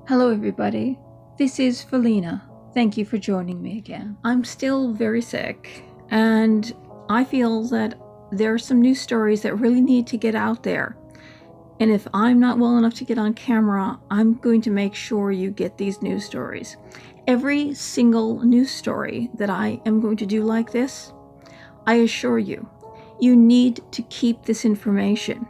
Hello everybody, this is Felina. Thank you for joining me again. I'm still very sick and I feel that there are some news stories that really need to get out there. And if I'm not well enough to get on camera, I'm going to make sure you get these news stories. Every single news story that I am going to do like this, I assure you, you need to keep this information.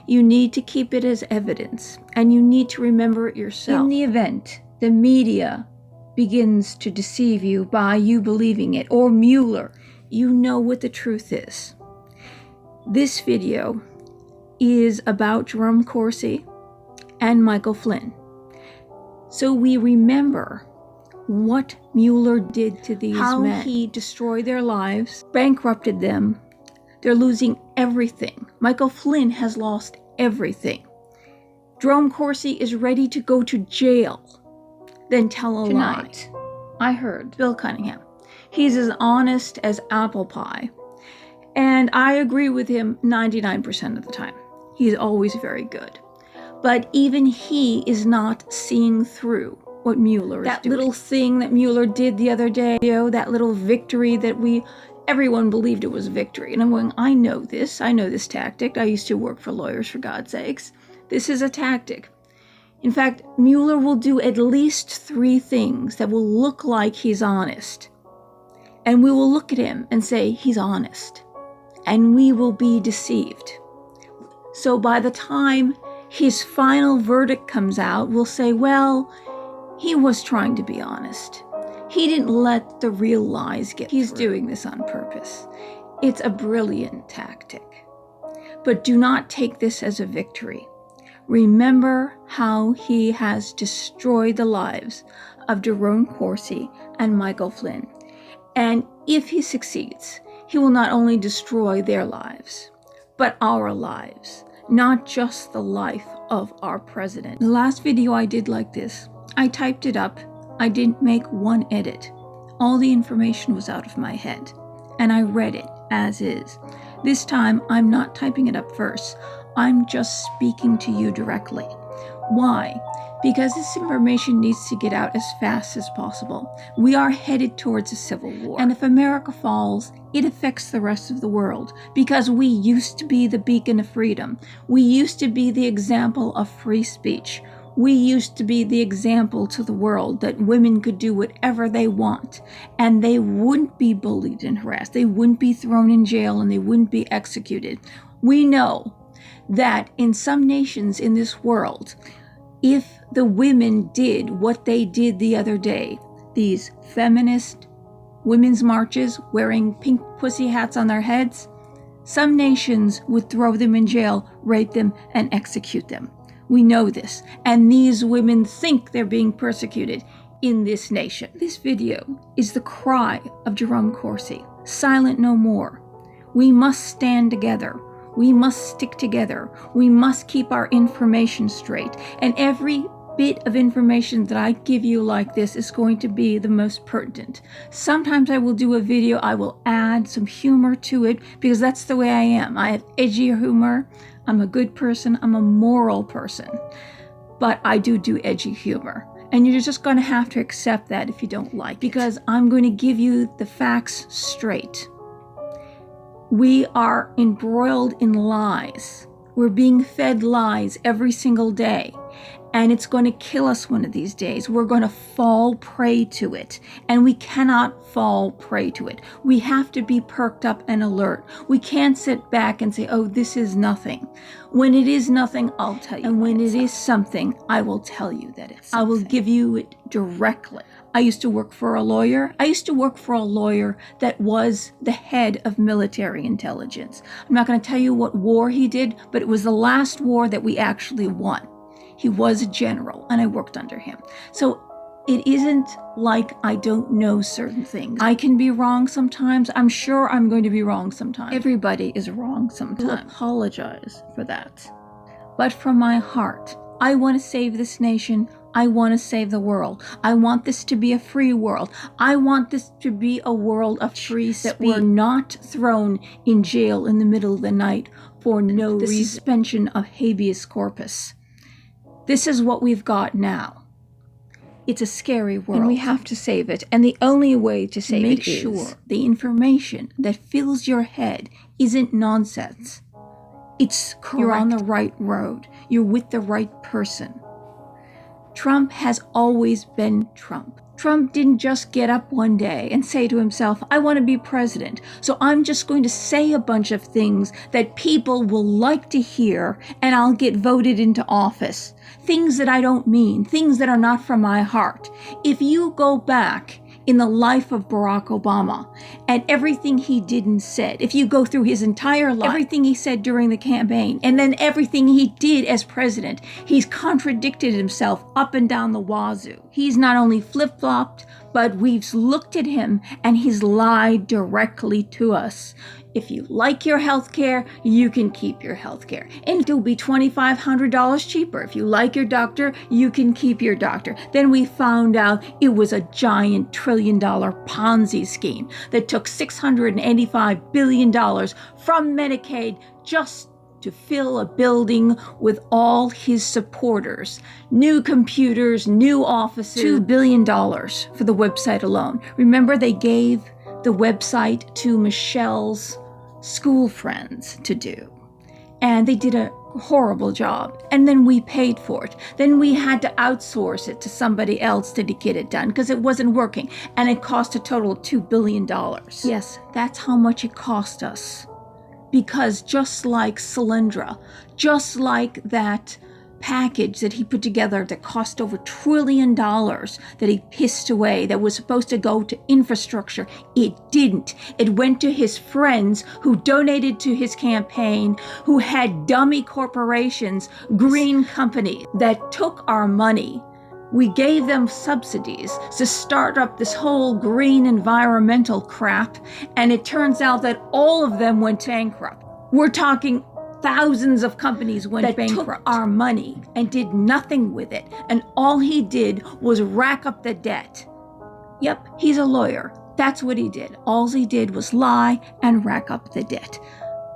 You need to keep it as evidence, and you need to remember it yourself. In the event the media begins to deceive you by you believing it, or Mueller, you know what the truth is. This video is about Jerome Corsi and Michael Flynn. So we remember what Mueller did to these men. How he destroyed their lives, bankrupted them. They're losing everything. Michael Flynn has lost everything. Jerome Corsi is ready to go to jail, then tell a lie. I heard Bill Cunningham. He's as honest as apple pie. And I agree with him 99% of the time. He's always very good. But even he is not seeing through what Mueller is doing. That little thing that Mueller did the other day, that little victory that everyone believed it was victory. And I'm going, I know this tactic. I used to work for lawyers, for God's sakes. This is a tactic. In fact, Mueller will do at least 3 things that will look like he's honest. And we will look at him and say, he's honest. And we will be deceived. So by the time his final verdict comes out, we'll say, well, he was trying to be honest. He didn't let the real lies get through. He's doing this on purpose. It's a brilliant tactic. But do not take this as a victory. Remember how he has destroyed the lives of Jerome Corsi and Michael Flynn. And if he succeeds, he will not only destroy their lives, but our lives, not just the life of our president. The last video I did like this, I typed it up. I didn't make one edit. All the information was out of my head, and I read it as is. This time, I'm not typing it up first. I'm just speaking to you directly. Why? Because this information needs to get out as fast as possible. We are headed towards a civil war. And if America falls, it affects the rest of the world, because we used to be the beacon of freedom. We used to be the example of free speech. We used to be the example to the world that women could do whatever they want, and they wouldn't be bullied and harassed. They wouldn't be thrown in jail, and they wouldn't be executed. We know that in some nations in this world, if the women did what they did the other day, these feminist women's marches wearing pink pussy hats on their heads, some nations would throw them in jail, rape them, and execute them. We know this, and these women think they're being persecuted in this nation. This video is the cry of Jerome Corsi. Silent no more. We must stand together. We must stick together. We must keep our information straight. And every bit of information that I give you like this is going to be the most pertinent. Sometimes I will do a video, I will add some humor to it, because that's the way I am. I have edgy humor. I'm a good person. I'm a moral person. But I do edgy humor. And you're just going to have to accept that if you don't like it. Because I'm going to give you the facts straight. We are embroiled in lies. We're being fed lies every single day. And it's going to kill us one of these days. We're going to fall prey to it. And we cannot fall prey to it. We have to be perked up and alert. We can't sit back and say, oh, this is nothing. When it is nothing, I'll tell you. And when it is something, I will tell you that it's something. I will give you it directly. I used to work for a lawyer. I used to work for a lawyer that was the head of military intelligence. I'm not going to tell you what war he did, but it was the last war that we actually won. He was a general, and I worked under him. So it isn't like I don't know certain things. I can be wrong sometimes. I'm sure I'm going to be wrong sometimes. Everybody is wrong sometimes. I apologize for that. But from my heart, I want to save this nation. I want to save the world. I want this to be a free world. I want this to be a world of free speech. That we're not thrown in jail in the middle of the night for no reason. The suspension of habeas corpus. This is what we've got now. It's a scary world. And we have to save it. And the only way to save it is make sure the information that fills your head isn't nonsense. It's correct. You're on the right road. You're with the right person. Trump has always been Trump. Trump didn't just get up one day and say to himself, I want to be president, so I'm just going to say a bunch of things that people will like to hear and I'll get voted into office. Things that I don't mean, things that are not from my heart. If you go back in the life of Barack Obama and everything he did and said, if you go through his entire life, everything he said during the campaign, and then everything he did as president, he's contradicted himself up and down the wazoo. He's not only flip-flopped, but we've looked at him and he's lied directly to us. If you like your health care, you can keep your health care. And it'll be $2,500 cheaper. If you like your doctor, you can keep your doctor. Then we found out it was a giant $1 trillion Ponzi scheme that took $685 billion from Medicaid just to fill a building with all his supporters. New computers, new offices, $2 billion for the website alone. Remember, they gave the website to Michelle's school friends to do. And they did a horrible job. And then we paid for it. Then we had to outsource it to somebody else to get it done because it wasn't working. And it cost a total of $2 billion. Yes, that's how much it cost us. Because just like Solyndra, just like that package that he put together that cost over $1 trillion that he pissed away, that was supposed to go to infrastructure, it didn't. It went to his friends who donated to his campaign, who had dummy corporations, green companies that took our money. We gave them subsidies to start up this whole green environmental crap, and it turns out that all of them went bankrupt. We're talking thousands of companies went bankrupt. Took our money and did nothing with it, and all he did was rack up the debt. Yep, he's a lawyer. That's what he did. All he did was lie and rack up the debt.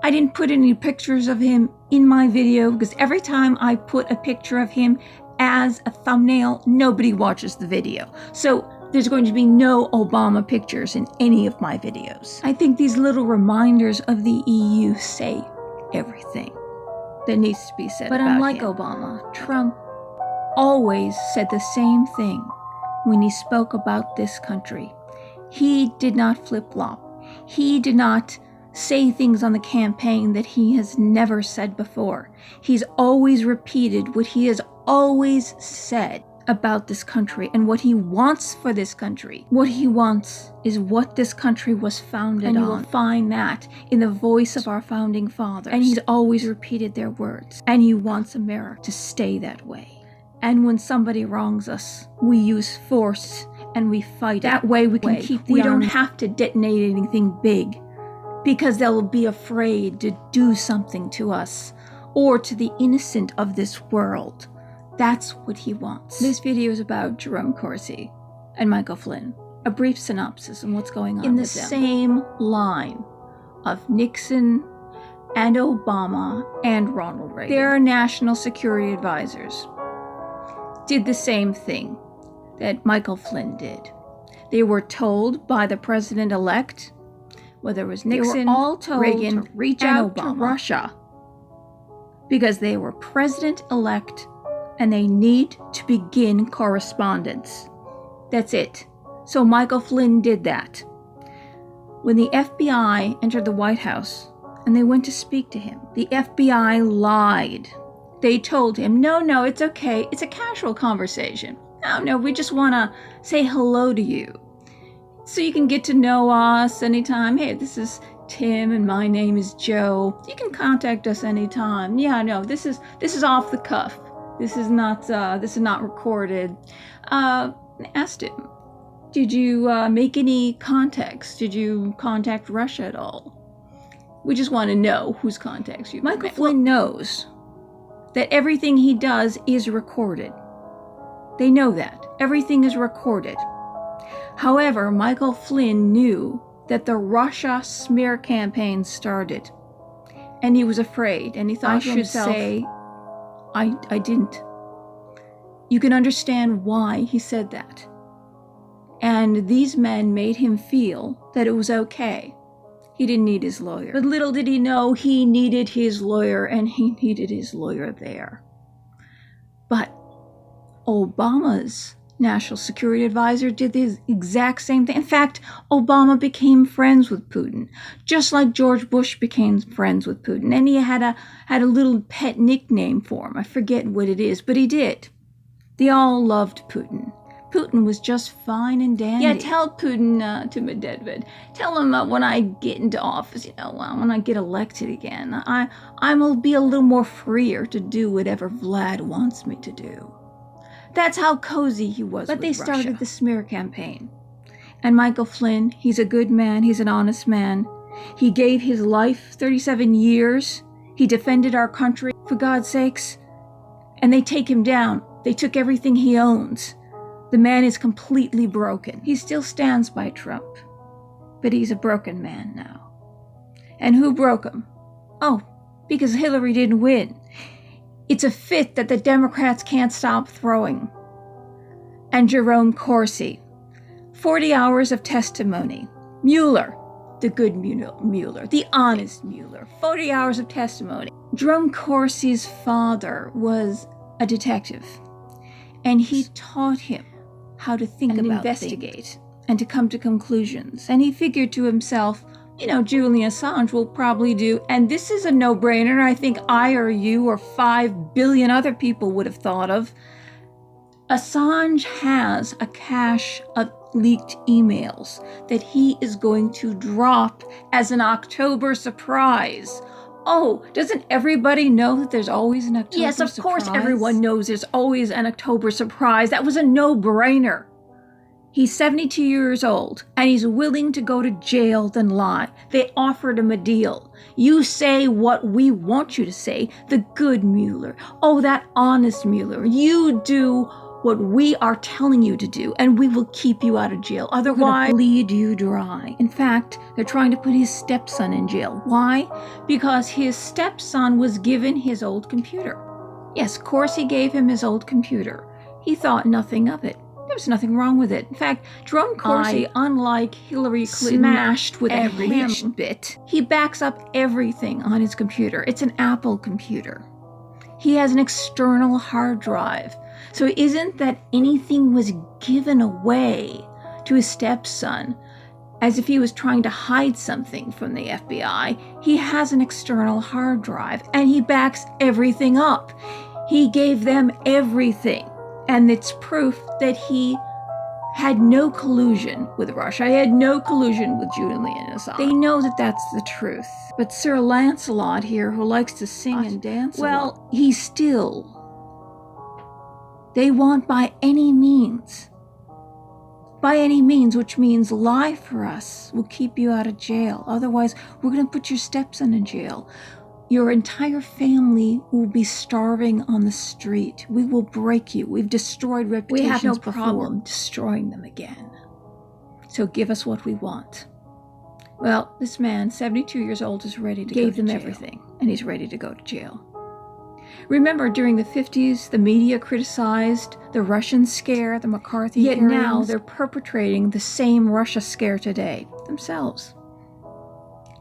I didn't put any pictures of him in my video because every time I put a picture of him as a thumbnail, nobody watches the video. So there's going to be no Obama pictures in any of my videos. I think these little reminders of the EU say everything that needs to be said about him. But unlike Obama, Trump always said the same thing when he spoke about this country. He did not flip-flop. He did not say things on the campaign that he has never said before. He's always repeated what he has always said about this country and what he wants for this country. What he wants is what this country was founded on. And you will find that in the voice of our founding fathers. And he's always repeated their words. And he wants America to stay that way. And when somebody wrongs us, we use force and we fight. That way we can keep the army. We don't have to detonate anything big because they'll be afraid to do something to us or to the innocent of this world. That's what he wants. This video is about Jerome Corsi and Michael Flynn. A brief synopsis on what's going on in the same line of Nixon and Obama and Ronald Reagan. Their national security advisors did the same thing that Michael Flynn did. They were told by the president-elect, whether it was Nixon, they were all told Reagan, to reach out to Russia because they were president-elect and they need to begin correspondence. That's it. So Michael Flynn did that. When the FBI entered the White House and they went to speak to him, the FBI lied. They told him, no, it's okay. It's a casual conversation. No, we just want to say hello to you so you can get to know us anytime. Hey, this is Tim and my name is Joe. You can contact us anytime. Yeah, no, this is off the cuff. This is not recorded. Asked him, did you make any contacts? Did you contact Russia at all? We just want to know whose contacts you. Michael Flynn knows that everything he does is recorded. They know that. Everything is recorded. However, Michael Flynn knew that the Russia smear campaign started. And he was afraid. And he thought to himself, I didn't. You can understand why he said that. And these men made him feel that it was okay. He didn't need his lawyer. But little did he know he needed his lawyer, and he needed his lawyer there. But Obama's national security advisor did the exact same thing. In fact, Obama became friends with Putin, just like George Bush became friends with Putin. And he had a little pet nickname for him. I forget what it is, but he did. They all loved Putin. Putin was just fine and dandy. Yeah, tell Putin to Medvedev. Tell him when I get into office, when I get elected again, I will be a little more freer to do whatever Vlad wants me to do. That's how cozy he was. But they started the smear campaign. And Michael Flynn, he's a good man. He's an honest man. He gave his life, 37 years. He defended our country, for God's sakes. And they take him down. They took everything he owns. The man is completely broken. He still stands by Trump, but he's a broken man now. And who broke him? Oh, because Hillary didn't win. It's a fit that the Democrats can't stop throwing. And Jerome Corsi, 40 hours of testimony. Mueller, the good Mueller, the honest Mueller, 40 hours of testimony. Jerome Corsi's father was a detective, and he taught him how to think about investigate and to come to conclusions. And he figured to himself, Julianassange will probably do, and this is a no-brainer, I think I or you or 5 billion other people would have thought of. Assange has a cache of leaked emails that he is going to drop as an October surprise. Oh, doesn't everybody know that there's always an October surprise? Yes, of course everyone knows there's always an October surprise. That was a no-brainer. He's 72 years old, and he's willing to go to jail than lie. They offered him a deal. You say what we want you to say, the good Mueller. Oh, that honest Mueller. You do what we are telling you to do, and we will keep you out of jail. Otherwise, bleed you dry. In fact, they're trying to put his stepson in jail. Why? Because his stepson was given his old computer. Yes, Corsi gave him his old computer. He thought nothing of it. There was nothing wrong with it. In fact, Jerome Corsi, unlike Hillary Clinton, smashed with every bit. He backs up everything on his computer. It's an Apple computer. He has an external hard drive. So it isn't that anything was given away to his stepson as if he was trying to hide something from the FBI. He has an external hard drive, and he backs everything up. He gave them everything, and it's proof that he had no collusion with Russia. He had no collusion with Julianassange. They know that that's the truth. But Sir Lancelot here, who likes to sing and dance well, he's still... They want by any means, which means lie for us. We'll keep you out of jail. Otherwise, we're going to put your stepson in jail. Your entire family will be starving on the street. We will break you. We've destroyed reputations. We have no problem destroying them again. So give us what we want. Well, this man, 72 years old, is ready to go to jail. Gave them everything, and he's ready to go to jail. Remember, during the 50s, the media criticized the Russian scare, the McCarthy hearings. Yet now they're perpetrating the same Russia scare today themselves.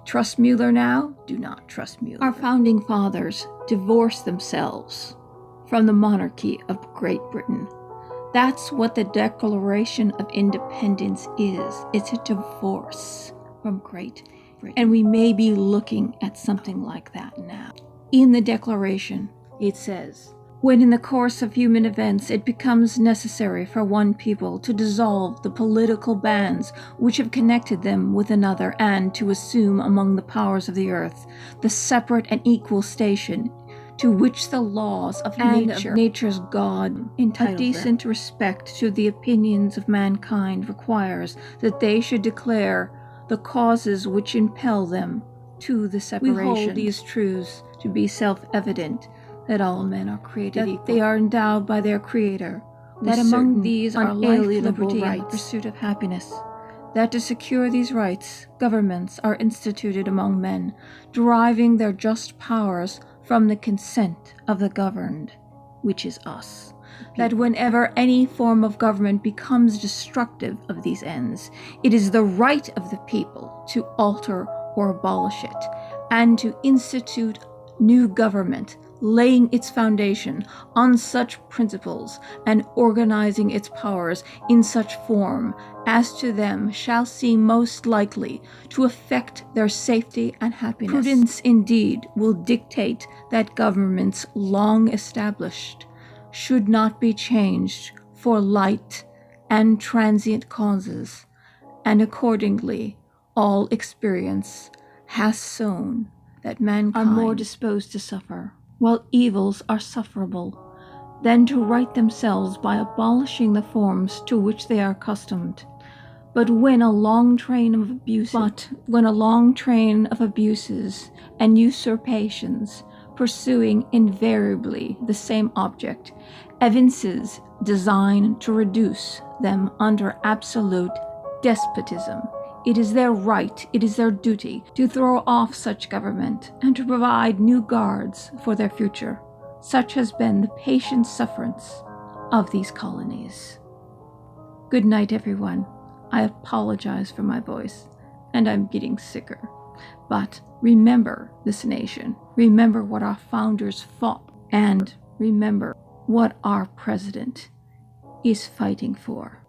Trust Mueller now? Do not trust Mueller. Our founding fathers divorced themselves from the monarchy of Great Britain. That's what the Declaration of Independence is. It's a divorce from Great Britain. And we may be looking at something like that now. In the Declaration, it says, when in the course of human events it becomes necessary for one people to dissolve the political bands which have connected them with another, and to assume among the powers of the earth the separate and equal station to which the laws of nature's God entitle them. A decent respect to the opinions of mankind requires that they should declare the causes which impel them to the separation. We hold these truths to be self-evident, that all men are created equal, they are endowed by their Creator, that among these are life, liberty, and pursuit of happiness, that to secure these rights, governments are instituted among men, deriving their just powers from the consent of the governed, which is us. that whenever any form of government becomes destructive of these ends, it is the right of the people to alter or abolish it, and to institute new government, laying its foundation on such principles and organizing its powers in such form as to them shall seem most likely to affect their safety and happiness. Prudence indeed will dictate that governments long established should not be changed for light and transient causes, and accordingly all experience has shown that mankind are more disposed to suffer, while evils are sufferable, than to right themselves by abolishing the forms to which they are accustomed. But when a long train of abuses and usurpations, pursuing invariably the same object, evinces design to reduce them under absolute despotism, it is their right, it is their duty to throw off such government and to provide new guards for their future. Such has been the patient sufferance of these colonies. Good night, everyone. I apologize for my voice, and I'm getting sicker. But remember this nation. Remember what our founders fought, and remember what our president is fighting for.